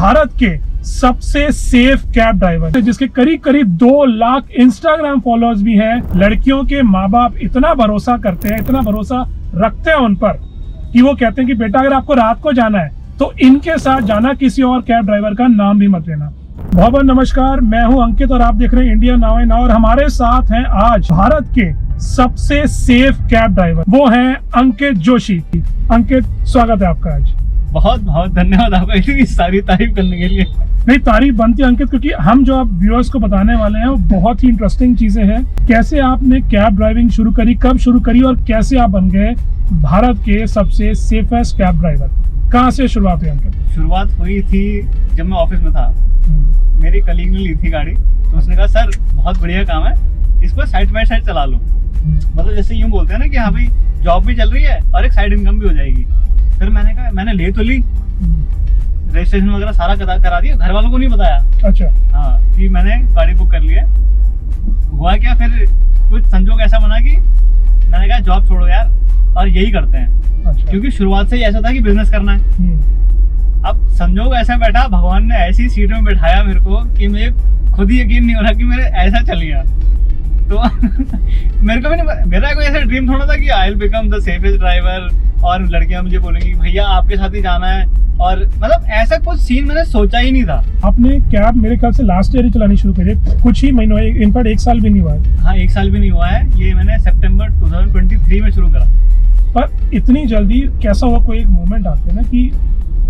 भारत के सबसे safe cab driver, जिसके करीब करीब 2 लाख इंस्टाग्राम फॉलोअर्स भी हैं। लड़कियों के माँ बाप इतना भरोसा करते हैं, इतना भरोसा रखते हैं उन पर कि वो कहते हैं कि बेटा अगर आपको रात को जाना है तो इनके साथ जाना, किसी और कैब ड्राइवर का नाम भी मत लेना। बहुत बहुत नमस्कार, मैं हूं अंकित और आप देख रहे हैं इंडिया नाउ एंड नाउ। और हमारे साथ हैं आज भारत के सबसे सेफ कैब ड्राइवर, वो हैं अंकित जोशी। अंकित, स्वागत है आपका आज। बहुत बहुत धन्यवाद आपका इतनी सारी तारीफ करने के लिए। नहीं, तारीफ बनती है अंकित, क्योंकि हम जो आप व्यूअर्स को बताने वाले हैं वो बहुत ही इंटरेस्टिंग चीजें हैं। कैसे आपने कैब ड्राइविंग शुरू करी, कब शुरू करी और कैसे आप बन गए भारत के सबसे सेफेस्ट कैब ड्राइवर? कहाँ से शुरुआत हुई अंकित? शुरुआत हुई थी जब मैं ऑफिस में था। मेरी कलीग ने ली थी गाड़ी, तो उसने कहा सर बहुत बढ़िया काम है, इसको साइड बाय साइड चला लो। मतलब जैसे यूं बोलते हैं ना कि हाँ भाई जॉब भी चल रही है और एक साइड इनकम भी हो जाएगी। फिर मैंने कहा, मैंने ले तो ली, रजिस्ट्रेशन वगैरह सारा करा दिया, घर वालों को नहीं बताया। अच्छा। हाँ, कि मैंने गाड़ी बुक कर ली है। हुआ क्या, फिर कुछ संजोग ऐसा बना कि मैंने कहा जॉब छोड़ो यार और यही करते हैं। अच्छा। क्योंकि शुरुआत से ही ऐसा था कि बिजनेस करना है। अब संजोग ऐसा बैठा, भगवान ने ऐसी सीट में बैठाया मेरे को कि मुझे खुद ही यकीन नहीं हो रहा कि मेरे ऐसा चल गया। तो मेरे को भी नहीं, मेरा कोई ऐसा ड्रीम थोड़ा था कि I will become the safest driver और लड़कियां मुझे बोलेंगी भैया आपके साथ ही जाना है, और मतलब ऐसा कुछ सीन मैंने सोचा ही नहीं था। आपने कैब मेरे ख्याल से लास्ट ईयर ही चलानी शुरू करी, कुछ ही महीनों, इनफैक्ट 1 साल भी नहीं हुआ है। हाँ, 1 साल भी नहीं हुआ है, ये मैंने सितंबर 2023 में शुरू करा। पर इतनी जल्दी कैसा हुआ? कोई एक मोमेंट आते हैं ना कि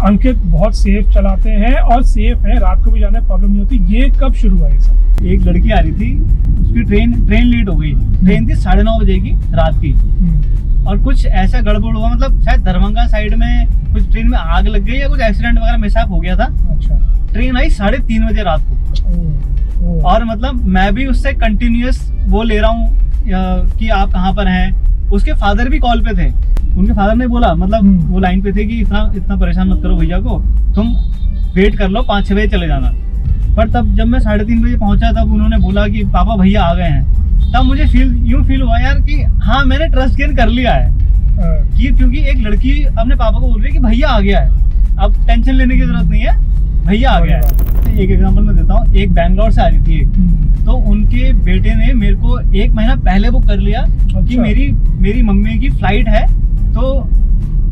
अंकित बहुत सेफ चलाते हैं और सेफ है, रात को भी जाने प्रॉब्लम नहीं होती, ये कब शुरू हुआ ये सब? एक लड़की आ रही थी, उसकी ट्रेन लेट हो गई। ट्रेन थी 9:30 बजे की रात की, और कुछ ऐसा गड़बड़ हुआ, मतलब शायद दरभंगा साइड में कुछ ट्रेन में आग लग गई या कुछ एक्सीडेंट वगैरह मिसहैप हो गया था। अच्छा। ट्रेन आई 3:30 बजे रात को। और मतलब मैं भी उससे कंटिन्यूअस वो ले रहा हूँ कि आप कहाँ पर हैं। उसके फादर भी कॉल पे थे, उनके फादर ने बोला, मतलब वो लाइन पे थे कि इतना परेशान मत करो भैया को, तुम वेट कर लो, 5-6 बजे चले जाना। पर तब जब मैं 3:30 बजे पहुंचा, तब उन्होंने बोला कि पापा भैया आ गए हैं। तब मुझे यूं फील हुआ यार कि हाँ मैंने ट्रस्ट गेन कर लिया है, कि क्योंकि एक लड़की अपने पापा को बोल रही है कि भैया आ गया है, अब टेंशन लेने की जरूरत नहीं है, भैया आ गया है। एक एग्जांपल मैं देता हूँ, एक बैंगलोर से आ रही थी, तो उनके बेटे ने मेरे को 1 महीना पहले बुक कर लिया कि मेरी मम्मी की फ्लाइट है, तो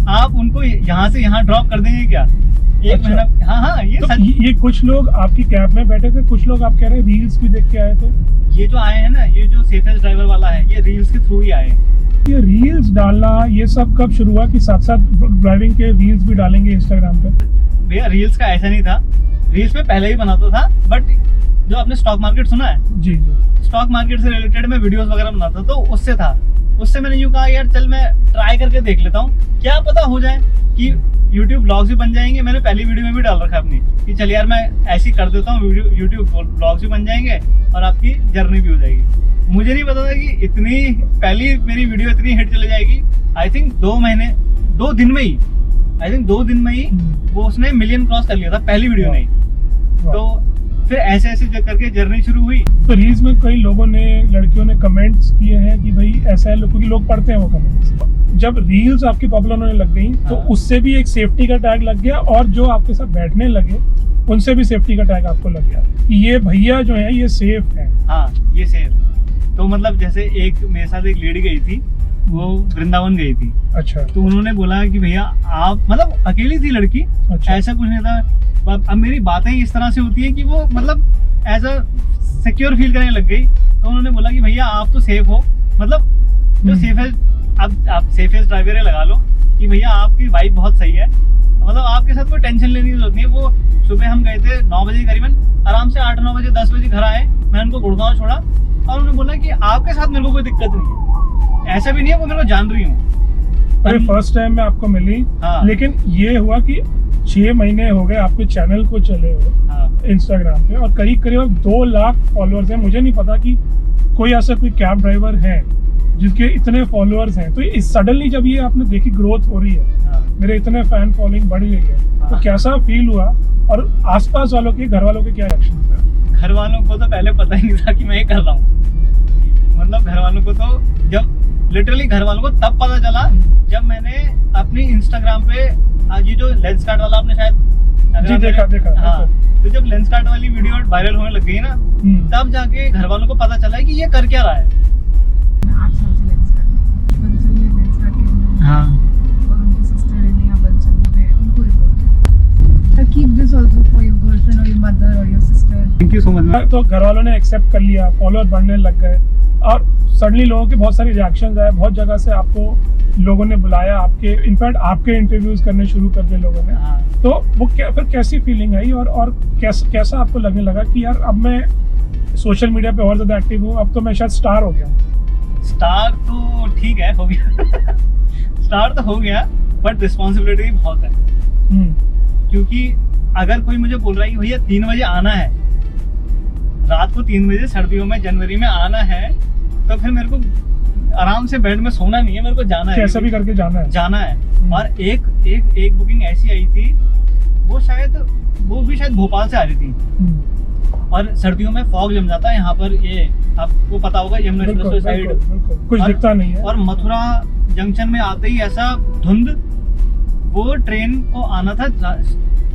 आप उनको यहाँ से यहाँ ड्रॉप कर देंगे क्या? 1 महीना। हाँ, ये तो ये कुछ लोग आपकी कैब में बैठे थे, कुछ लोग आप कह रहे हैं रील्स भी देख के आए थे। ये जो आए हैं ना, ये जो सेफेस्ट ड्राइवर वाला है, ये रील्स के थ्रू ही आए हैं। ये रील्स डालना ये सब कब शुरू हुआ कि साथ साथ ड्राइविंग के रील्स भी डालेंगे इंस्टाग्राम पे? भैया रील्स का ऐसा नहीं था, रील्स में पहले ही बनाता था, बट जो आपने स्टॉक मार्केट सुना है, जी, स्टॉक मार्केट से रिलेटेड मैं वीडियोस वगैरह बनाता, तो उससे था। उससे मैंने यूं कहा यार चल मैं ट्राई करके देख लेता हूँ, क्या पता हो जाए कि यूट्यूब ब्लॉग्स भी बन जाएंगे। मैंने पहली वीडियो में भी डाल रखा है अपनी कि चल यार मैं ऐसी कर देता हूँ, यूट्यूब ब्लॉग्स भी बन जाएंगे और आपकी जर्नी भी हो जाएगी। मुझे नहीं पता था कि इतनी पहली मेरी वीडियो इतनी हिट चले जाएगी। आई थिंक 2 दिन में ही वो उसने मिलियन क्रॉस कर लिया था पहली वीडियो ने। तो फिर ऐसे ऐसे करके जर्नी शुरू हुई। तो रील्स में कई लोगों ने, लड़कियों ने कमेंट्स किए हैं कि भाई ऐसा है, क्योंकि लोग पढ़ते हैं वो कमेंट्स। जब रील्स आपकी पॉपुलर होने लग गई, तो उससे भी एक सेफ्टी का टैग लग गया, और जो आपके साथ बैठने लगे उनसे भी सेफ्टी का टैग आपको लग गया कि ये भैया जो है ये सेफ है। हाँ, ये सेफ। तो मतलब जैसे मेरे साथ एक लेडी गई थी, वो वृंदावन गई थी। अच्छा। तो उन्होंने बोला कि भैया आप, मतलब अकेली थी लड़की। अच्छा। ऐसा कुछ नहीं था। अब मेरी बातें इस तरह से होती है कि वो मतलब ऐसा सिक्योर फील करने लग गई। तो उन्होंने बोला कि भैया आप तो सेफ हो, मतलब जो सेफेस्ट, अब आप सेफेस्ट ड्राइवर लगा लो कि भैया आपकी वाइफ बहुत सही है, मतलब आपके साथ कोई टेंशन लेने की जरूरत नहीं है। वो सुबह हम गए थे 9 बजे करीबन, आराम से 8-9 बजे 10 बजे घर आए। मैंने उनको गुड़गांव छोड़ा और उन्होंने बोला कि आपके साथ मेरे को कोई दिक्कत नहीं है, ऐसा भी नहीं है वो मेरे को जान रही हूँ। फर्स्ट टाइम में आपको मिली। हाँ। लेकिन ये हुआ कि 6 महीने हो गए आपके चैनल को चले हो इंस्टाग्राम पे, और करीब 2 लाख फॉलोअर्स हैं। मुझे नहीं पता कि कोई ऐसा कोई कैब ड्राइवर है जिसके इतने फॉलोअर्स हैं। तो इस सडनली जब ये आपने देखी ग्रोथ हो रही है, मेरे इतने फैन फॉलोइंग बढ़ गई है, तो कैसा फील हुआ? और आसपास वालों के, घर वालों के क्या रिएक्शन थे? घर वालों को तो पहले पता ही नहीं था कि मैं ये कर रहा हूँ। मतलब घर वालों को तो जब लिटरली घर वालों को तब पता चला जब मैंने अपनी इंस्टाग्राम पे आज ये जो लेंस कार्ड वाला आपने शायद अगर जी, आपने- देखा हाँ, तो जब लेंस कार्ट वाली वीडियो वायरल होने लग गई ना, तब जाके घर वालों को पता चला कि ये कर क्या रहा है। 8 साल से लेंस कार्ट बचपन से ही लेंस कार्ट के हाँ, और उनकी सिस्टर इंडिया बचपन में उनको report keep this also for your girlfriend और योर मदर और your sister. Thank you so much. तो घर वालों ने एक्सेप्ट कर लिया, फॉलोअर बढ़ने लग गए और सडनली लोगों के बहुत सारे रिएक्शंस आए, बहुत जगह से आपको लोगों ने बुलाया, आपके इनफैक्ट आपके इंटरव्यूज करने शुरू कर दिए लोगों ने। हाँ, तो वो फिर कैसी फीलिंग आई और कैसा आपको लगने लगा कि यार अब मैं सोशल मीडिया पे और ज्यादा एक्टिव हूँ, अब तो मैं शायद स्टार हो गया हूँ। स्टार तो ठीक है, हो गया स्टार तो हो गया, बट रिस्पॉन्सिबिलिटी भी बहुत है। क्योंकि अगर कोई मुझे बोल रहा है कि भैया 3 बजे आना है, रात को 3 बजे सर्दियों में जनवरी में आना है, तो फिर मेरे को आराम से बेड में सोना नहीं है, मेरे को जाना है, कैसा भी करके जाना है। और एक बुकिंग ऐसी आई थी, वो भी शायद भोपाल से आ रही थी। और सर्दियों में फॉग जम जाता है यहाँ पर, ये आपको पता होगा, यमुना एक्सप्रेसवे साइड कुछ दिखता नहीं है। और मथुरा जंक्शन में आते ही ऐसा धुंध, वो ट्रेन को आना था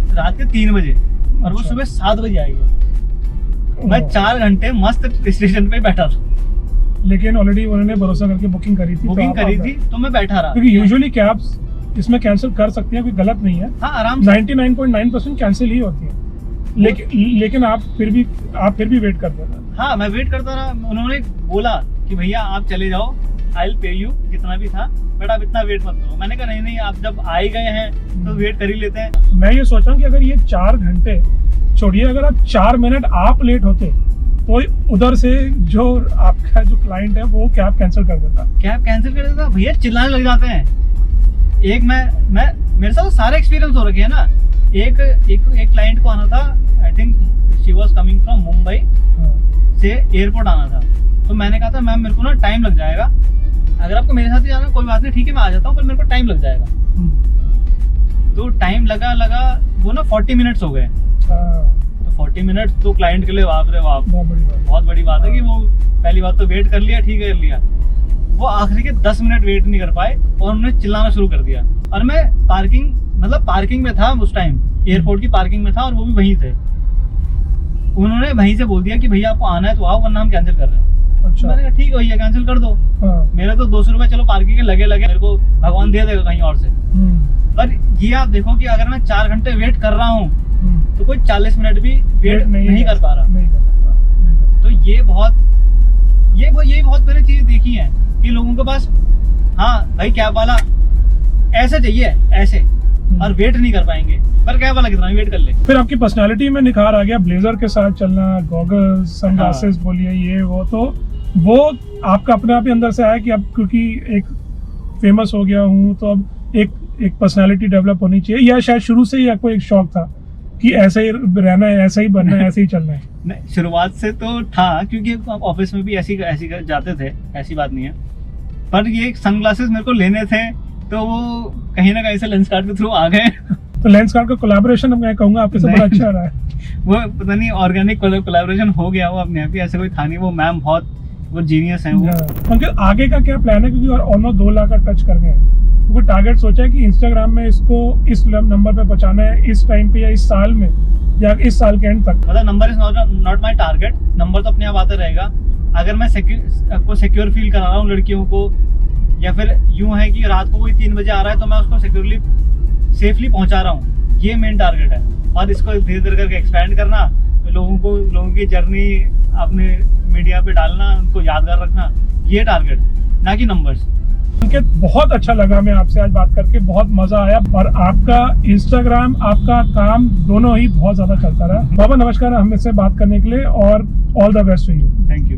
रात के 3 बजे और वो अच्छा। सुबह 7 बजे आएगी। मैं 4 घंटे मस्त स्टेशन पे बैठा था, लेकिन ऑलरेडी उन्होंने भरोसा करके बुकिंग करी थी, बुकिंग करी थी, तो मैं बैठा रहा। क्योंकि यूजुअली कैब्स इसमें कैंसिल कर सकती हैं, कोई गलत नहीं है। हाँ, आराम से 99.9% कैंसिल ही होती है, लेकिन आप फिर भी वेट करते थे। हाँ, मैं वेट करता रहा। उन्होंने बोला कि भैया आप चले जाओ, आई विल पे यू, जितना भी था, बट आप इतना वेट मत करो। मैंने कहा नहीं, आप जब आ ही गए हैं तो वेट कर ही लेते हैं। मैं ये सोचा कि अगर ये 4 घंटे छोड़िए, अगर आप 4 मिनट आप लेट होते तो उधर से जो आपका जो क्लाइंट है वो कैब कैंसिल कर देता। कैब कैंसिल कर देता, भैया चिल्लाने लग जाते हैं। एक मैं मेरे साथ सारे एक्सपीरियंस हो रखे हैं ना। एक क्लाइंट को आना था, I think she was coming from Mumbai से एयरपोर्ट आना था। तो मैंने कहा था मैम मेरे को ना टाइम लग जाएगा, अगर आपको मेरे साथ ही जाना कोई बात नहीं, ठीक है मैं आ जाता हूँ, पर मेरे को टाइम लग जाएगा। तो टाइम लगा वो ना 40 मिनट्स हो गए। तो 40 मिनट तो क्लाइंट के लिए बाप रे बाप, बहुत बड़ी बात है कि वो पहली बात तो वेट कर लिया, ठीक है कर लिया, वो आखिरी के 10 मिनट वेट नहीं कर पाए और उन्होंने चिल्लाना शुरू कर दिया। और मैं पार्किंग में था उस टाइम, एयरपोर्ट की पार्किंग में था और वो भी वहीं थे। उन्होंने वहीं से बोल दिया कि भैया आपको आना है तो आओ, वरना हम कैंसिल कर रहे हैं। अच्छा। मैंने कहा ठीक है भैया कैंसिल कर दो। मेरे तो 200 रुपए चलो पार्किंग के लगे, मेरे को भगवान दे देगा कहीं और से। पर ये आप देखो कि अगर मैं 4 घंटे वेट कर रहा हूँ तो कोई 40 मिनट भी वेट नहीं कर पा रहा। तो ये बहुत मैंने चीज देखी है कि लोगों के पास, हाँ भाई कैब वाला ऐसे चाहिए ऐसे, और वेट नहीं कर पाएंगे, पर कैब वाला कितना वेट कर ले। फिर आपकी पर्सनालिटी में निखार आ गया, ब्लेजर के साथ चलना, गॉगल्स, सनग्लासेस बोलिए, ये वो, तो वो आपका अपने आप ही अंदर से आया कि अब क्योंकि एक फेमस हो गया हूँ तो अब एक पर्सनालिटी डेवलप होनी चाहिए, या शायद शुरू से ही आपको एक शौक था कि ऐसे ही रहना है, ऐसे ही बनना है, ऐसे ही चलना है? नहीं, शुरुआत से तो था, क्योंकि ऑफिस में भी ऐसी जाते थे, ऐसी बात नहीं है। पर ये सनग्लासेस मेरे को लेने थे, तो वो कहीं ना कहीं से लेंस कार्ट के थ्रू आ गए। तो लेंस कार्ट का कोलैबोरेशन मैं कहूँगा आपके साथ बड़ा अच्छा रहा है। वो पता नहीं ऑर्गेनिक कोलैबोरेशन हो गया वो अपने आप ही, ऐसे कोई था नहीं। वो मैम बहुत वो जीनियस है वो। अंकिल आगे का क्या प्लान है, क्योंकि और ऑलमोस्ट 2 लाख का टच कर गए हैं, कोई टारगेट सोचा है कि इंस्टाग्राम में इसको इस नंबर पे पहुंचाना है इस टाइम पे, या इस साल में, या इस साल के एंड तक? मतलब number is not my target, number तो अपने आप आता रहेगा। अगर मैं सिक्योर फील करा रहा हूँ लड़कियों को, या फिर यूं है कि रात को कोई 3 बजे आ रहा है तो मैं उसको सेफली पहुंचा रहा हूँ, ये मेन टारगेट है। और इसको धीरे धीरे करके एक्सपेंड करना, लोगों की जर्नी अपने मीडिया पे डालना, उनको यादगार रखना, ये टारगेट, ना कि नंबर्स। अंकित बहुत अच्छा लगा मैं आपसे आज बात करके, बहुत मजा आया, और आपका इंस्टाग्राम, आपका काम दोनों ही बहुत ज्यादा चलता रहा। बाबा नमस्कार हमसे बात करने के लिए, और all the best to you. Thank you.